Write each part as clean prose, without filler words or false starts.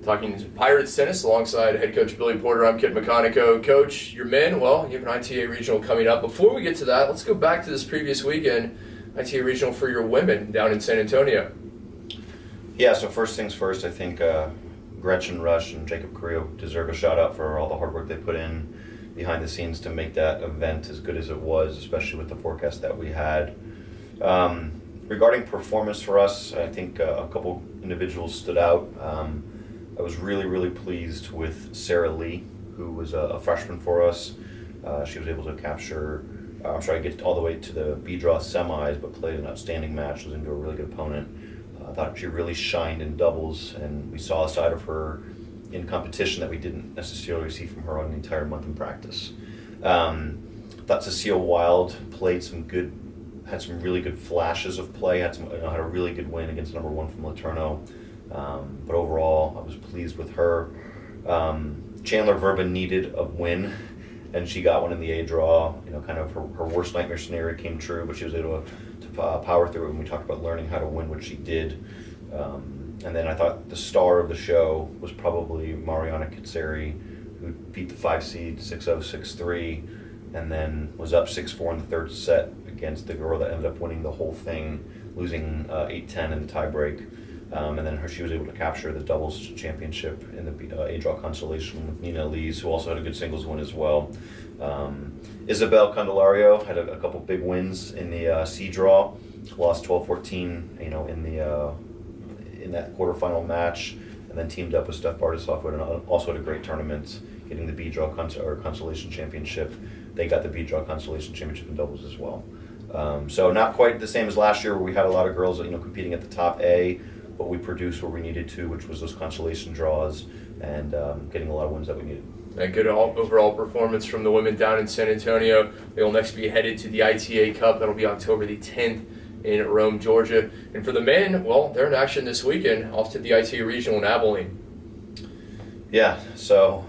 Talking Pirates tennis alongside head coach Billy Porter. I'm Kit McConnico. Coach, your men, well, you have an ITA regional coming up. Before we get to that, let's go back to this previous weekend, ITA regional for your women down in San Antonio. Yeah, so first things first, I think Gretchen Rush and Jacob Carrillo deserve a shout out for all the hard work they put in behind the scenes to make that event as good as it was, especially with the forecast that we had. Regarding performance for us, I think a couple individuals stood out. I was really pleased with Sarah Lee, who was a freshman for us. She was able to get all the way to the B-draw semis, but played an outstanding match, was into a really good opponent. I thought she really shined in doubles, and we saw a side of her in competition that we didn't necessarily see from her on the entire month in practice. Thought Cecile Wild had some really good flashes of play, had a really good win against number one from Laterno. But overall, I was pleased with her. Chandler Verba needed a win, and she got one in the A draw. Kind of her worst nightmare scenario came true, but she was able to power through it. And we talked about learning how to win, which she did. And then I thought the star of the show was probably Mariana Katseri, who beat the 5 seed 6-0, 6-3, and then was up 6-4 in the third set against the girl that ended up winning the whole thing, losing 8-10 in the tiebreak. And then she was able to capture the doubles championship in the A-draw constellation with Nina Lees, who also had a good singles win as well. Isabel Candelario had a couple big wins in the C draw, lost 12-14, in that quarterfinal match, and then teamed up with Steph Bartisov, who also had a great tournament, getting the B-draw constellation championship. They got the B-draw constellation championship in doubles as well. So not quite the same as last year, where we had a lot of girls competing at the top A, but we produced where we needed to, which was those consolation draws and getting a lot of wins that we needed. A good overall performance from the women down in San Antonio. They will next be headed to the ITA Cup. That'll be October the 10th in Rome, Georgia. And for the men, well, they're in action this weekend, off to the ITA Regional in Abilene. Yeah, so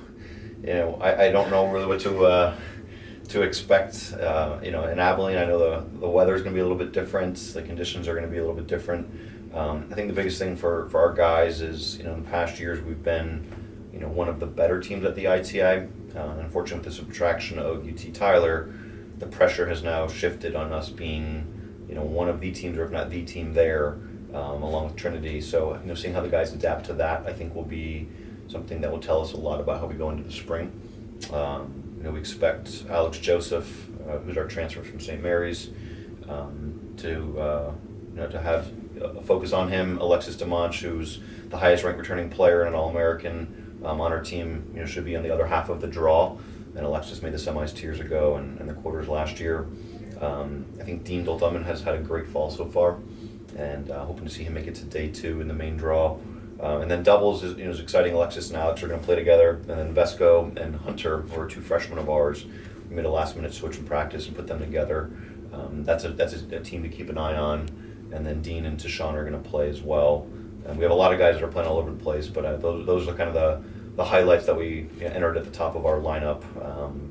I don't know really what to expect. In Abilene, I know the weather is going to be a little bit different. The conditions are going to be a little bit different. I think the biggest thing for our guys is, in the past years we've been, one of the better teams at the ITI. Unfortunately, with the subtraction of UT Tyler, the pressure has now shifted on us being, one of the teams, or if not the team there, along with Trinity. So, seeing how the guys adapt to that, I think will be something that will tell us a lot about how we go into the spring. We expect Alex Joseph, who's our transfer from St. Mary's, to have a focus on him. Alexis DeMonch, who's the highest ranked returning player and an All-American on our team, should be on the other half of the draw. And Alexis made the semis 2 years ago and the quarters last year. I think Dean Dolthaman has had a great fall so far, and hoping to see him make it to day 2 in the main draw. And then doubles is exciting. Alexis and Alex are going to play together, and then Vesco and Hunter, who are 2 freshmen of ours, we made a last-minute switch in practice and put them together. That's a team to keep an eye on. And then Dean and Tashawn are going to play as well. And we have a lot of guys that are playing all over the place, but those are kind of the highlights that we entered at the top of our lineup.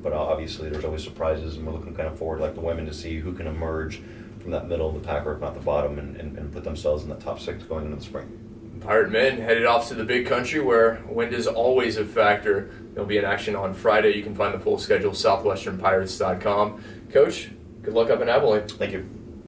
But obviously there's always surprises, and we're looking kind of forward, like the women, to see who can emerge from that middle of the pack, or if not the bottom, and put themselves in the top 6 going into the spring. Pirate men headed off to the big country, where wind is always a factor. They'll be in action on Friday. You can find the full schedule, southwesternpirates.com. Coach, good luck up in Abilene. Thank you.